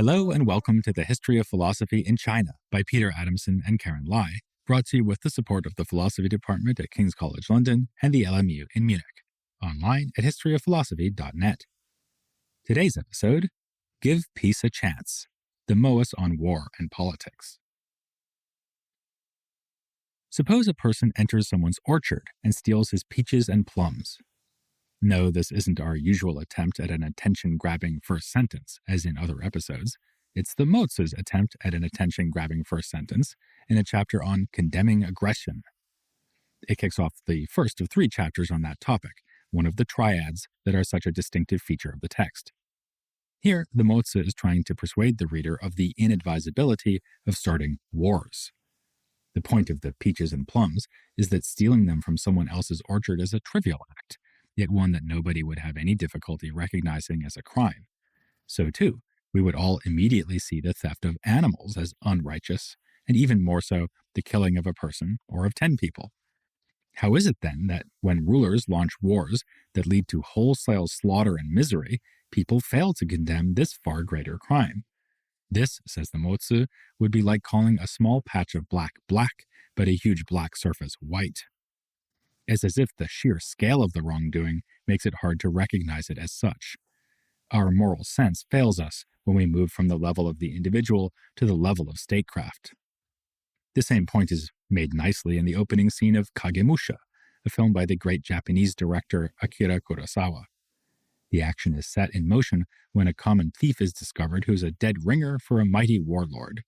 Hello and welcome to the History of Philosophy in China by Peter Adamson and Karen Lai, brought to you with the support of the Philosophy Department at King's College London and the LMU in Munich, online at historyofphilosophy.net. Today's episode, Give Peace a Chance, the Mohist on War and Politics. Suppose a person enters someone's orchard and steals his peaches and plums. No, this isn't our usual attempt at an attention-grabbing first sentence, as in other episodes. It's the Mohist's attempt at an attention-grabbing first sentence in a chapter on condemning aggression. It kicks off the first of 3 chapters on that topic, one of the triads that are such a distinctive feature of the text. Here, the Mohist is trying to persuade the reader of the inadvisability of starting wars. The point of the peaches and plums is that stealing them from someone else's orchard is a trivial act, yet one that nobody would have any difficulty recognizing as a crime. So too, we would all immediately see the theft of animals as unrighteous, and even more so, the killing of a person or of 10 people. How is it then that when rulers launch wars that lead to wholesale slaughter and misery, people fail to condemn this far greater crime? This, says the Mohist, would be like calling a small patch of black black, but a huge black surface white. It's as if the sheer scale of the wrongdoing makes it hard to recognize it as such. Our moral sense fails us when we move from the level of the individual to the level of statecraft. The same point is made nicely in the opening scene of Kagemusha, a film by the great Japanese director Akira Kurosawa. The action is set in motion when a common thief is discovered who's a dead ringer for a mighty warlord.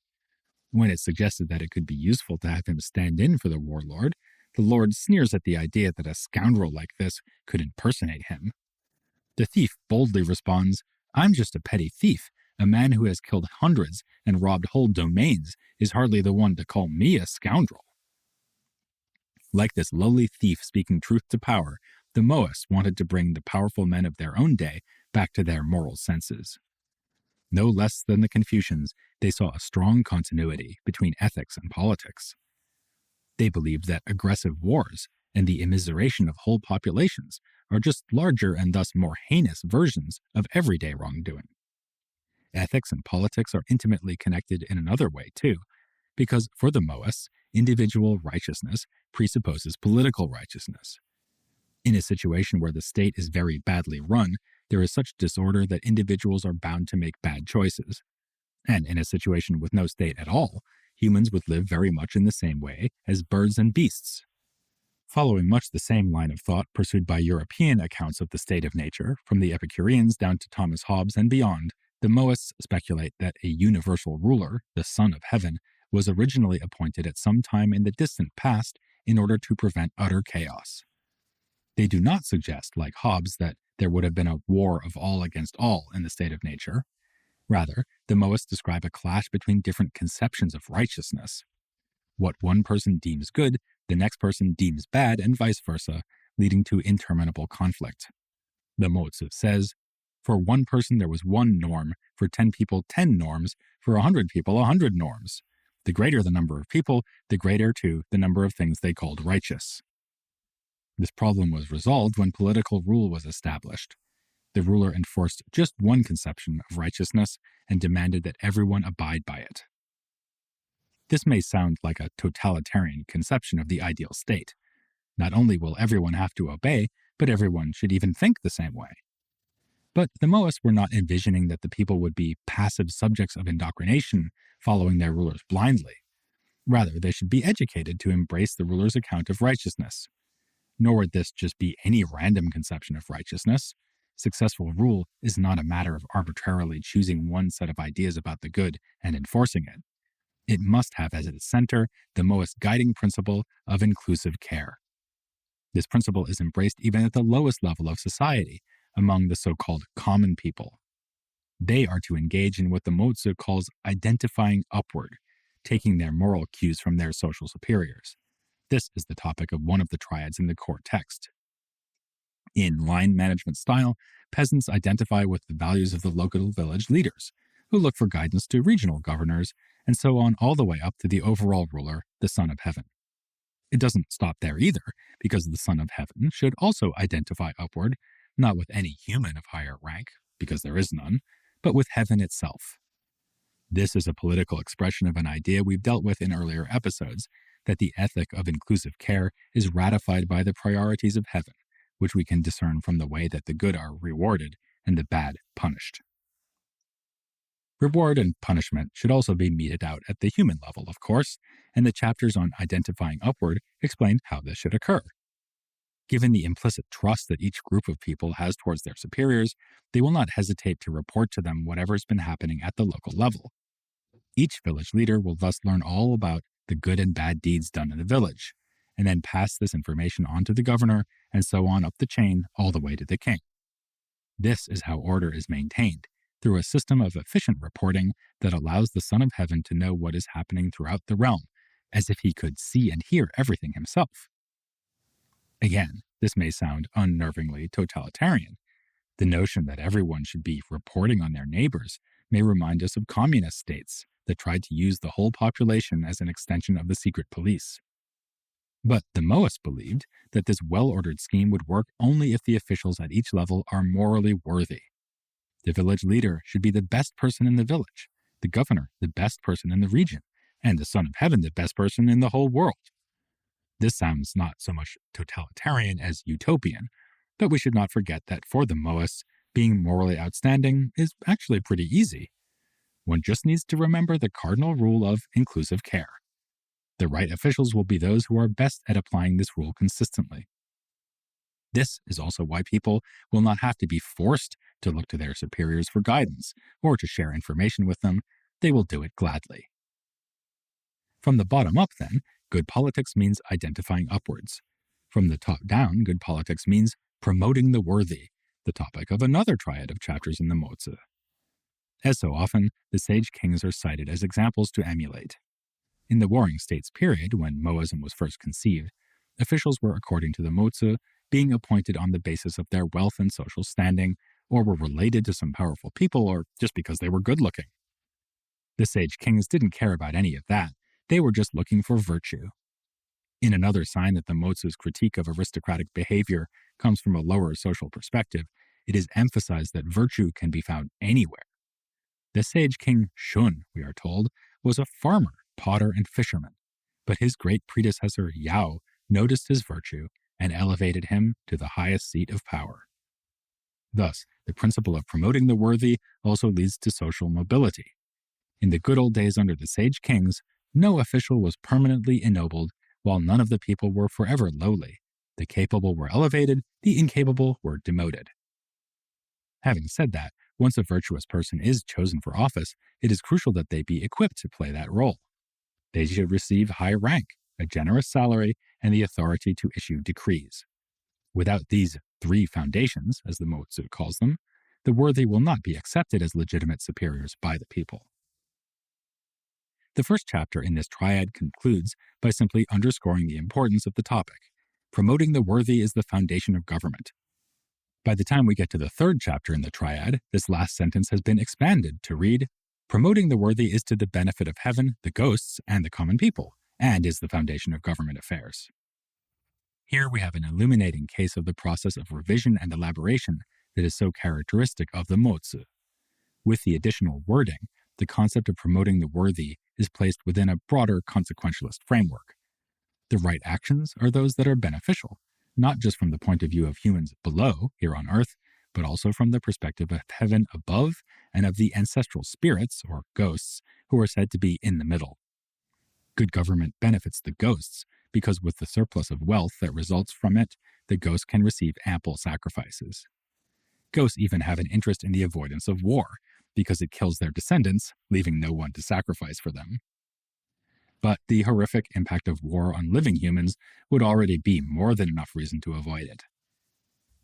When it's suggested that it could be useful to have him stand in for the warlord, the Lord sneers at the idea that a scoundrel like this could impersonate him. The thief boldly responds, "I'm just a petty thief. A man who has killed hundreds and robbed whole domains is hardly the one to call me a scoundrel." Like this lowly thief speaking truth to power, the Mohist wanted to bring the powerful men of their own day back to their moral senses. No less than the Confucians, they saw a strong continuity between ethics and politics. They believed that aggressive wars and the immiseration of whole populations are just larger and thus more heinous versions of everyday wrongdoing. Ethics and politics are intimately connected in another way, too, because for the Mohists, individual righteousness presupposes political righteousness. In a situation where the state is very badly run, there is such disorder that individuals are bound to make bad choices. And in a situation with no state at all, humans would live very much in the same way as birds and beasts. Following much the same line of thought pursued by European accounts of the state of nature, from the Epicureans down to Thomas Hobbes and beyond, the Mohists speculate that a universal ruler, the Son of Heaven, was originally appointed at some time in the distant past in order to prevent utter chaos. They do not suggest, like Hobbes, that there would have been a war of all against all in the state of nature. Rather, the Mohists describe a clash between different conceptions of righteousness. What one person deems good, the next person deems bad, and vice versa, leading to interminable conflict. The Mohist says, for one person there was one norm, for 10 people 10 norms, for 100 people 100 norms. The greater the number of people, the greater, too, the number of things they called righteous. This problem was resolved when political rule was established. The ruler enforced just one conception of righteousness and demanded that everyone abide by it. This may sound like a totalitarian conception of the ideal state. Not only will everyone have to obey, but everyone should even think the same way. But the Mohists were not envisioning that the people would be passive subjects of indoctrination, following their rulers blindly. Rather, they should be educated to embrace the ruler's account of righteousness. Nor would this just be any random conception of righteousness. Successful rule is not a matter of arbitrarily choosing one set of ideas about the good and enforcing it. It must have as its center the Mohist guiding principle of inclusive care. This principle is embraced even at the lowest level of society, among the so-called common people. They are to engage in what the Mohist calls identifying upward, taking their moral cues from their social superiors. This is the topic of one of the triads in the core text. In line management style, peasants identify with the values of the local village leaders, who look for guidance to regional governors, and so on all the way up to the overall ruler, the Son of Heaven. It doesn't stop there either, because the Son of Heaven should also identify upward, not with any human of higher rank, because there is none, but with heaven itself. This is a political expression of an idea we've dealt with in earlier episodes, that the ethic of inclusive care is ratified by the priorities of heaven, which we can discern from the way that the good are rewarded and the bad punished. Reward and punishment should also be meted out at the human level, of course, and the chapters on identifying upward explain how this should occur. Given the implicit trust that each group of people has towards their superiors, they will not hesitate to report to them whatever's been happening at the local level. Each village leader will thus learn all about the good and bad deeds done in the village, and then pass this information on to the governor, and so on up the chain all the way to the king. This is how order is maintained, through a system of efficient reporting that allows the Son of Heaven to know what is happening throughout the realm, as if he could see and hear everything himself. Again, this may sound unnervingly totalitarian. The notion that everyone should be reporting on their neighbors may remind us of communist states that tried to use the whole population as an extension of the secret police. But the Mohists believed that this well-ordered scheme would work only if the officials at each level are morally worthy. The village leader should be the best person in the village, the governor the best person in the region, and the Son of Heaven the best person in the whole world. This sounds not so much totalitarian as utopian, but we should not forget that for the Mohists, being morally outstanding is actually pretty easy. One just needs to remember the cardinal rule of inclusive care. The right officials will be those who are best at applying this rule consistently. This is also why people will not have to be forced to look to their superiors for guidance or to share information with them. They will do it gladly. From the bottom up, then, good politics means identifying upwards. From the top down, good politics means promoting the worthy, the topic of another triad of chapters in the Mozi. As so often, the sage kings are cited as examples to emulate. In the Warring States period, when Mohism was first conceived, officials were, according to the Mozi, being appointed on the basis of their wealth and social standing, or were related to some powerful people, or just because they were good-looking. The sage kings didn't care about any of that. They were just looking for virtue. In another sign that the Mozi's critique of aristocratic behavior comes from a lower social perspective, it is emphasized that virtue can be found anywhere. The sage king Shun, we are told, was a farmer, potter, and fisherman, but his great predecessor Yao noticed his virtue and elevated him to the highest seat of power. Thus, the principle of promoting the worthy also leads to social mobility. In the good old days under the sage kings, no official was permanently ennobled, while none of the people were forever lowly. The capable were elevated, the incapable were demoted. Having said that, once a virtuous person is chosen for office, it is crucial that they be equipped to play that role. They should receive high rank, a generous salary, and the authority to issue decrees. Without these three foundations, as the Mozi calls them, the worthy will not be accepted as legitimate superiors by the people. The first chapter in this triad concludes by simply underscoring the importance of the topic. Promoting the worthy is the foundation of government. By the time we get to the third chapter in the triad, this last sentence has been expanded to read, promoting the worthy is to the benefit of heaven, the ghosts, and the common people, and is the foundation of government affairs. Here we have an illuminating case of the process of revision and elaboration that is so characteristic of the Mozi. With the additional wording, the concept of promoting the worthy is placed within a broader consequentialist framework. The right actions are those that are beneficial, not just from the point of view of humans below, here on Earth, but also from the perspective of heaven above and of the ancestral spirits, or ghosts, who are said to be in the middle. Good government benefits the ghosts, because with the surplus of wealth that results from it, the ghosts can receive ample sacrifices. Ghosts even have an interest in the avoidance of war, because it kills their descendants, leaving no one to sacrifice for them. But the horrific impact of war on living humans would already be more than enough reason to avoid it.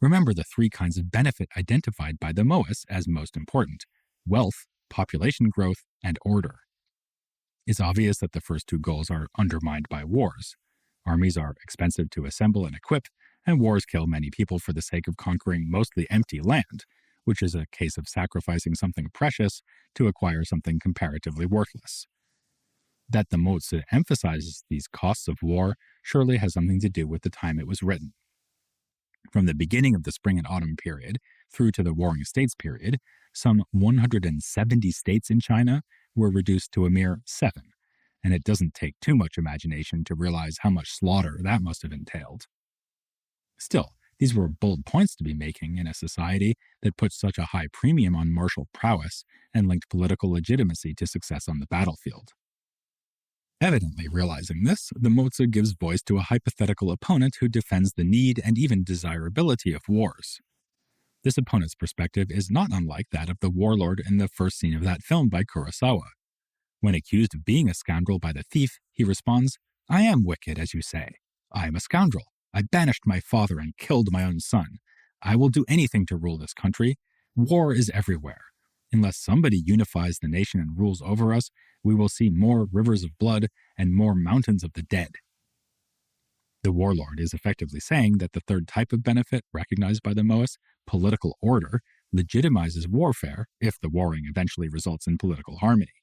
Remember the three kinds of benefit identified by the Mohists as most important: wealth, population growth, and order. It's obvious that the first two goals are undermined by wars. Armies are expensive to assemble and equip, and wars kill many people for the sake of conquering mostly empty land, which is a case of sacrificing something precious to acquire something comparatively worthless. That the Mozi emphasizes these costs of war surely has something to do with the time it was written. From the beginning of the Spring and Autumn period through to the Warring States period, some 170 states in China were reduced to a mere 7, and it doesn't take too much imagination to realize how much slaughter that must have entailed. Still, these were bold points to be making in a society that put such a high premium on martial prowess and linked political legitimacy to success on the battlefield. Evidently realizing this, the Mozi gives voice to a hypothetical opponent who defends the need and even desirability of wars. This opponent's perspective is not unlike that of the warlord in the first scene of that film by Kurosawa. When accused of being a scoundrel by the thief, he responds, "I am wicked, as you say. I am a scoundrel. I banished my father and killed my own son. I will do anything to rule this country. War is everywhere. Unless somebody unifies the nation and rules over us, we will see more rivers of blood and more mountains of the dead." The warlord is effectively saying that the third type of benefit recognized by the Mohist, political order, legitimizes warfare if the warring eventually results in political harmony.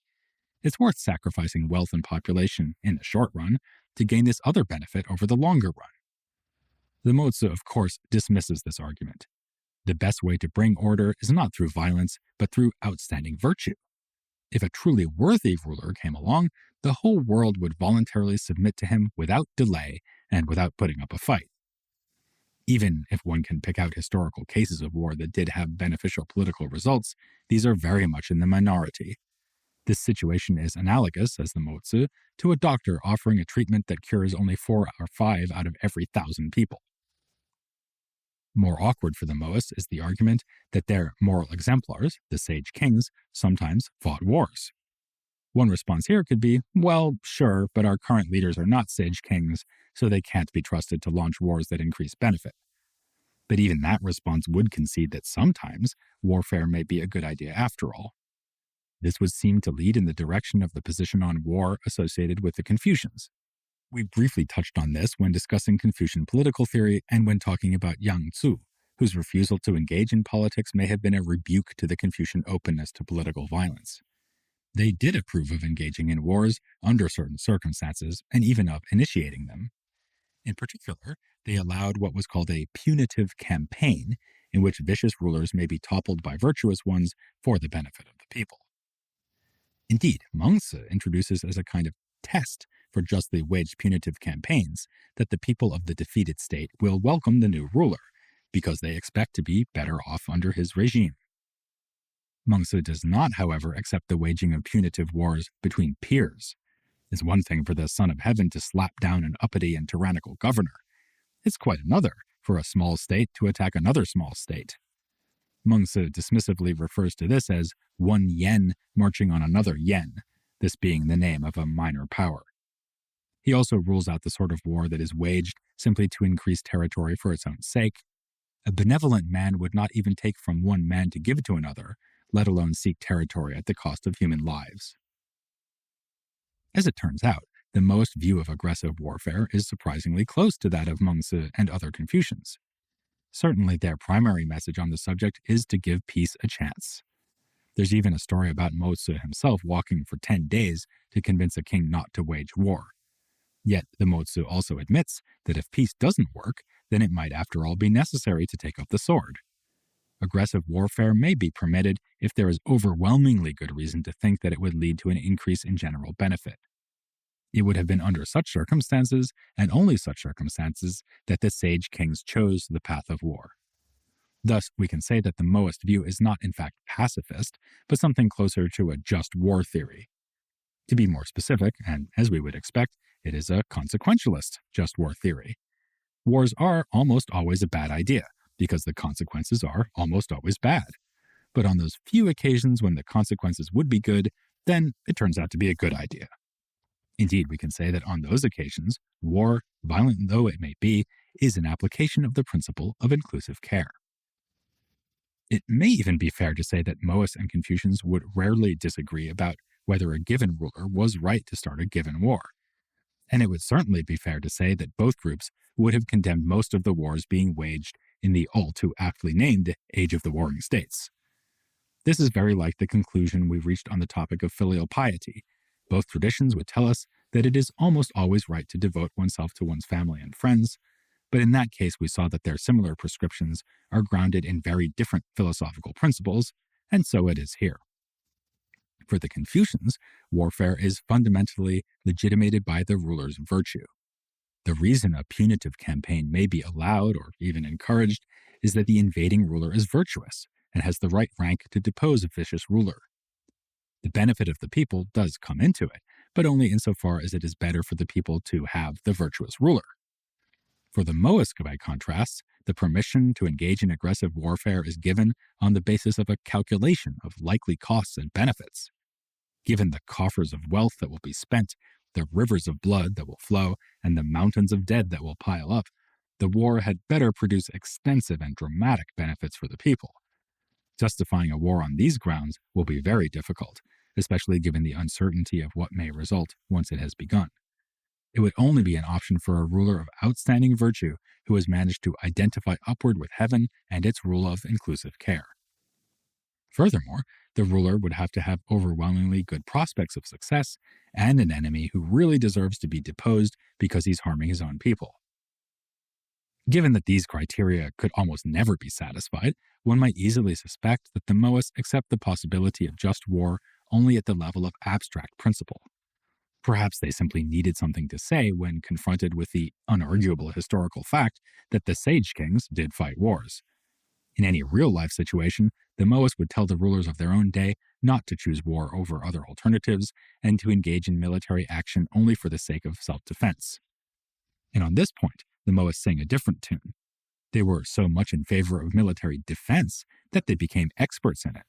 It's worth sacrificing wealth and population in the short run to gain this other benefit over the longer run. The Mozi, of course, dismisses this argument. The best way to bring order is not through violence, but through outstanding virtue. If a truly worthy ruler came along, the whole world would voluntarily submit to him without delay and without putting up a fight. Even if one can pick out historical cases of war that did have beneficial political results, these are very much in the minority. This situation is analogous, as the Mozi, to a doctor offering a treatment that cures only 4 or 5 out of every 1,000 people. More awkward for the Mohist is the argument that their moral exemplars, the sage kings, sometimes fought wars. One response here could be, well, sure, but our current leaders are not sage kings, so they can't be trusted to launch wars that increase benefit. But even that response would concede that sometimes warfare may be a good idea after all. This would seem to lead in the direction of the position on war associated with the Confucians. We briefly touched on this when discussing Confucian political theory and when talking about Yang Tzu, whose refusal to engage in politics may have been a rebuke to the Confucian openness to political violence. They did approve of engaging in wars under certain circumstances and even of initiating them. In particular, they allowed what was called a punitive campaign, in which vicious rulers may be toppled by virtuous ones for the benefit of the people. Indeed, Mengzi introduces as a kind of test for justly waged punitive campaigns that the people of the defeated state will welcome the new ruler, because they expect to be better off under his regime. Mengzi does not, however, accept the waging of punitive wars between peers. It's one thing for the Son of Heaven to slap down an uppity and tyrannical governor. It's quite another for a small state to attack another small state. Mengzi dismissively refers to this as one yen marching on another yen, this being the name of a minor power. He also rules out the sort of war that is waged simply to increase territory for its own sake. A benevolent man would not even take from one man to give to another, let alone seek territory at the cost of human lives. As it turns out, the Mohist view of aggressive warfare is surprisingly close to that of Mengzi and other Confucians. Certainly their primary message on the subject is to give peace a chance. There's even a story about Mozi himself walking for 10 days to convince a king not to wage war. Yet the Mozi also admits that if peace doesn't work, then it might after all be necessary to take up the sword. Aggressive warfare may be permitted if there is overwhelmingly good reason to think that it would lead to an increase in general benefit. It would have been under such circumstances, and only such circumstances, that the sage kings chose the path of war. Thus, we can say that the Mohist view is not in fact pacifist, but something closer to a just war theory. To be more specific, and as we would expect, it is a consequentialist just war theory. Wars are almost always a bad idea, because the consequences are almost always bad. But on those few occasions when the consequences would be good, then it turns out to be a good idea. Indeed, we can say that on those occasions, war, violent though it may be, is an application of the principle of inclusive care. It may even be fair to say that Mohists and Confucians would rarely disagree about whether a given ruler was right to start a given war. And it would certainly be fair to say that both groups would have condemned most of the wars being waged in the all too aptly named Age of the Warring States. This is very like the conclusion we reached on the topic of filial piety. Both traditions would tell us that it is almost always right to devote oneself to one's family and friends, but in that case we saw that their similar prescriptions are grounded in very different philosophical principles, and so it is here. For the Confucians, warfare is fundamentally legitimated by the ruler's virtue. The reason a punitive campaign may be allowed or even encouraged is that the invading ruler is virtuous and has the right rank to depose a vicious ruler. The benefit of the people does come into it, but only insofar as it is better for the people to have the virtuous ruler. For the Mohist, by contrast, the permission to engage in aggressive warfare is given on the basis of a calculation of likely costs and benefits. Given the coffers of wealth that will be spent, the rivers of blood that will flow, and the mountains of dead that will pile up, the war had better produce extensive and dramatic benefits for the people. Justifying a war on these grounds will be very difficult, especially given the uncertainty of what may result once it has begun. It would only be an option for a ruler of outstanding virtue who has managed to identify upward with heaven and its rule of inclusive care. Furthermore, the ruler would have to have overwhelmingly good prospects of success and an enemy who really deserves to be deposed because he's harming his own people. Given that these criteria could almost never be satisfied, one might easily suspect that the Mohists accept the possibility of just war only at the level of abstract principle. Perhaps they simply needed something to say when confronted with the unarguable historical fact that the Sage Kings did fight wars. In any real-life situation, the Mohists would tell the rulers of their own day not to choose war over other alternatives and to engage in military action only for the sake of self-defense. And on this point, the Mohists sang a different tune. They were so much in favor of military defense that they became experts in it.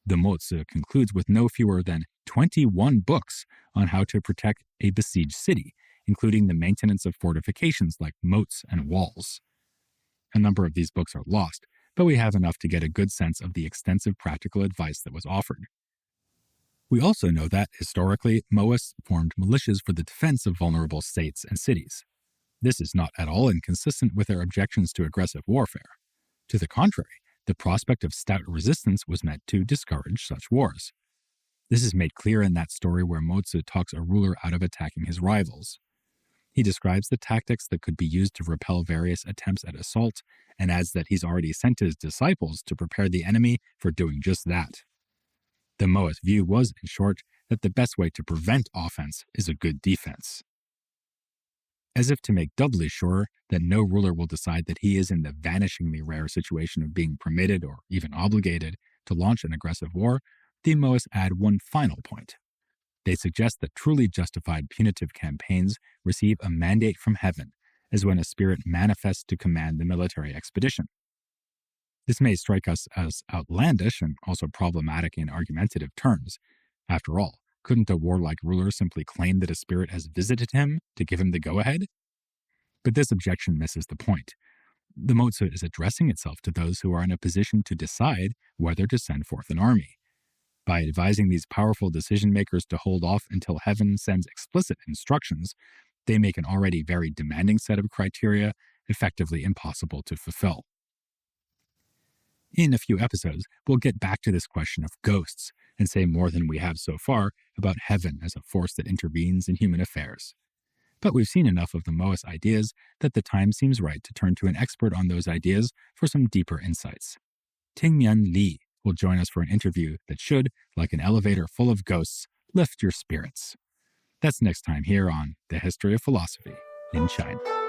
The Mozi concludes with no fewer than 21 books on how to protect a besieged city, including the maintenance of fortifications like moats and walls. A number of these books are lost, but we have enough to get a good sense of the extensive practical advice that was offered. We also know that, historically, Mohists formed militias for the defense of vulnerable states and cities. This is not at all inconsistent with their objections to aggressive warfare. To the contrary, the prospect of stout resistance was meant to discourage such wars. This is made clear in that story where Mozi talks a ruler out of attacking his rivals. He describes the tactics that could be used to repel various attempts at assault and adds that he's already sent his disciples to prepare the enemy for doing just that. The Mohist view was, in short, that the best way to prevent offense is a good defense. As if to make doubly sure that no ruler will decide that he is in the vanishingly rare situation of being permitted or even obligated to launch an aggressive war, the Mohists add one final point. They suggest that truly justified punitive campaigns receive a mandate from heaven, as when a spirit manifests to command the military expedition. This may strike us as outlandish and also problematic in argumentative terms. After all, couldn't a warlike ruler simply claim that a spirit has visited him to give him the go-ahead? But this objection misses the point. The Mozi is addressing itself to those who are in a position to decide whether to send forth an army. By advising these powerful decision-makers to hold off until heaven sends explicit instructions, they make an already very demanding set of criteria effectively impossible to fulfill. In a few episodes, we'll get back to this question of ghosts and say more than we have so far about heaven as a force that intervenes in human affairs. But we've seen enough of the Mohist ideas that the time seems right to turn to an expert on those ideas for some deeper insights. Tingmian Li will join us for an interview that should, like an elevator full of ghosts, lift your spirits. That's next time here on The History of Philosophy in China.